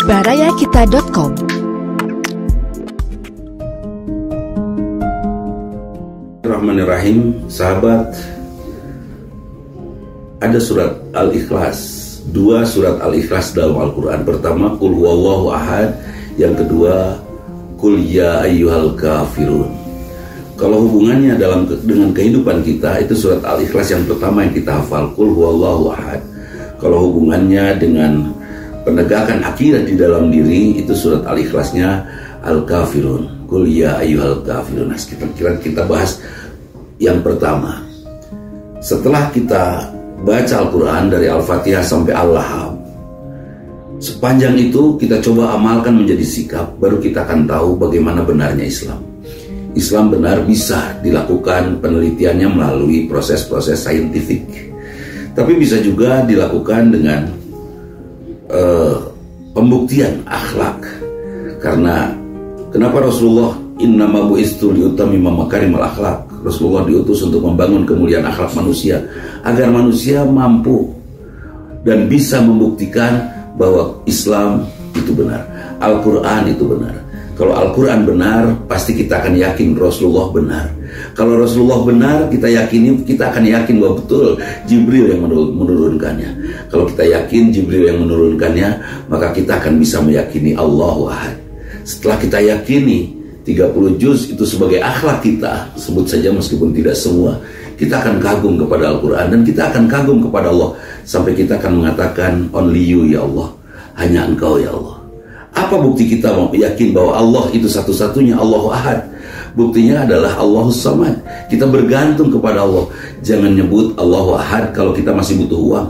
barayakita.com. Bismillahirrahmanirrahim. Sahabat, ada surat Al-Ikhlas, dua surat Al-Ikhlas dalam Al-Quran. Pertama, Qul huwallahu ahad. Yang kedua, Qul ya ayyuhal kafirun. Kalau hubungannya dengan kehidupan kita, itu surat Al-Ikhlas yang pertama yang kita hafal, Qul huwallahu ahad. Kalau hubungannya dengan penegakan akidah di dalam diri, itu surat Al-Ikhlasnya Al-Kafirun, Qul ya ayyuhal kafirun. Kita bahas yang pertama. Setelah kita baca Al-Quran dari Al-Fatihah sampai Al-Lahab, sepanjang itu kita coba amalkan menjadi sikap, baru kita akan tahu bagaimana benarnya Islam. Islam benar bisa dilakukan penelitiannya melalui proses-proses saintifik, tapi bisa juga dilakukan dengan pembuktian akhlak. Karena kenapa Rasulullah innama bu'istu liutammima makarimal akhlak? Rasulullah diutus untuk membangun kemuliaan akhlak manusia, agar manusia mampu dan bisa membuktikan bahwa Islam itu benar, Al-Quran itu benar. Kalau Al-Quran benar, pasti kita akan yakin Rasulullah benar. Kalau Rasulullah benar, kita akan yakin bahwa betul Jibril yang menurunkannya. Kalau kita yakin Jibril yang menurunkannya, maka kita akan bisa meyakini Allahu Ahad. Setelah kita yakini 30 juz itu sebagai akhlak kita, sebut saja meskipun tidak semua, kita akan kagum kepada Al-Quran dan kita akan kagum kepada Allah, sampai kita akan mengatakan only you ya Allah, hanya Engkau ya Allah. Apa bukti kita yakin bahwa Allah itu satu-satunya, Allahu Ahad? Buktinya adalah Allahus Samad. Kita bergantung kepada Allah. Jangan nyebut Allahu Ahad kalau kita masih butuh uang.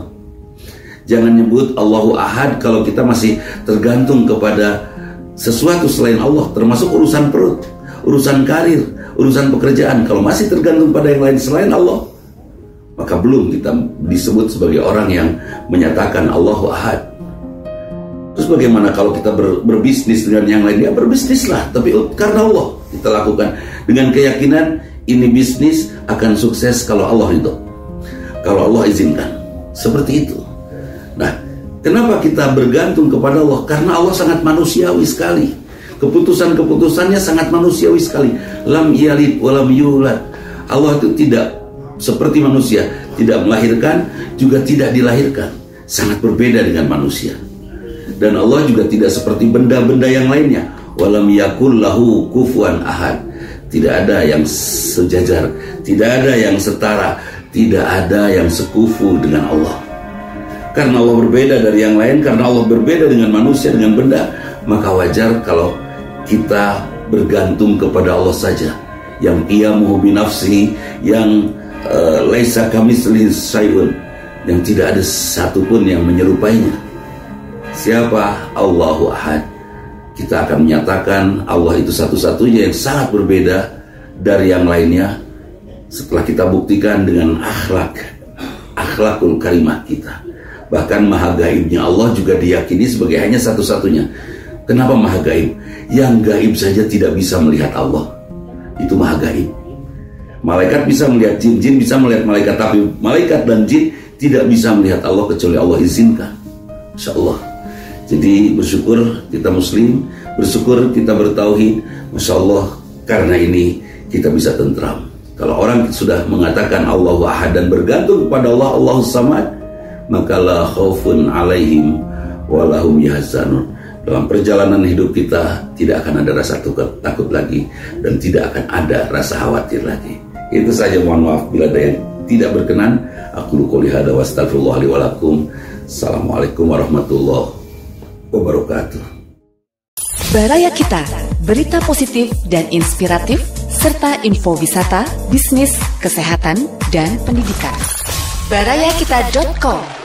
Jangan nyebut Allahu Ahad kalau kita masih tergantung kepada sesuatu selain Allah, termasuk urusan perut, urusan karir, urusan pekerjaan. Kalau masih tergantung pada yang lain selain Allah, maka belum kita disebut sebagai orang yang menyatakan Allahu Ahad. Terus bagaimana kalau kita berbisnis dengan yang lain? Ya berbisnislah, tapi karena Allah kita lakukan dengan keyakinan ini bisnis akan sukses kalau Allah ridho, kalau Allah izinkan. Seperti itu. Nah, kenapa kita bergantung kepada Allah? Karena Allah sangat manusiawi sekali. Keputusan-keputusannya sangat manusiawi sekali. Lam yalid wa lam yulad. Allah itu tidak seperti manusia, tidak melahirkan, juga tidak dilahirkan. Sangat berbeda dengan manusia. Dan Allah juga tidak seperti benda-benda yang lainnya. Walam yakul lahu kufuwan ahad. Tidak ada yang sejajar, tidak ada yang setara, tidak ada yang sekufu dengan Allah. Karena Allah berbeda dari yang lain, karena Allah berbeda dengan manusia, dengan benda, maka wajar kalau kita bergantung kepada Allah saja, yang qiyamuhu binafsihi, yang laisa kamitslihi syai'un, yang tidak ada satupun yang menyerupainya. Siapa? Allahu Ahad. Kita akan menyatakan Allah itu satu-satunya yang sangat berbeda dari yang lainnya setelah kita buktikan dengan akhlakul karimah kita. Bahkan maha gaibnya Allah juga diyakini sebagai hanya satu-satunya. Kenapa maha gaib? Yang gaib saja tidak bisa melihat Allah, itu maha gaib. Malaikat bisa melihat jin, jin bisa melihat malaikat, tapi malaikat dan jin tidak bisa melihat Allah kecuali Allah izinkan. Insya Allah. Jadi bersyukur kita muslim, bersyukur kita bertauhid. Masya Allah, karena ini kita bisa tentram. Kalau orang sudah mengatakan Allahu Ahad dan bergantung kepada Allah, Allahus Samad, maka la khaufun alaihim walahum yahzanun. Dalam perjalanan hidup kita tidak akan ada rasa takut lagi, dan tidak akan ada rasa khawatir lagi. Itu saja, mohon maaf bila ada yang tidak berkenan. Aku qouli hadza wa astaghfirullah li wa lakum. Assalamualaikum warahmatullahi wabarakatuh. Baraya Kita, berita positif dan inspiratif, serta info wisata, bisnis, kesehatan, dan pendidikan. barayakita.com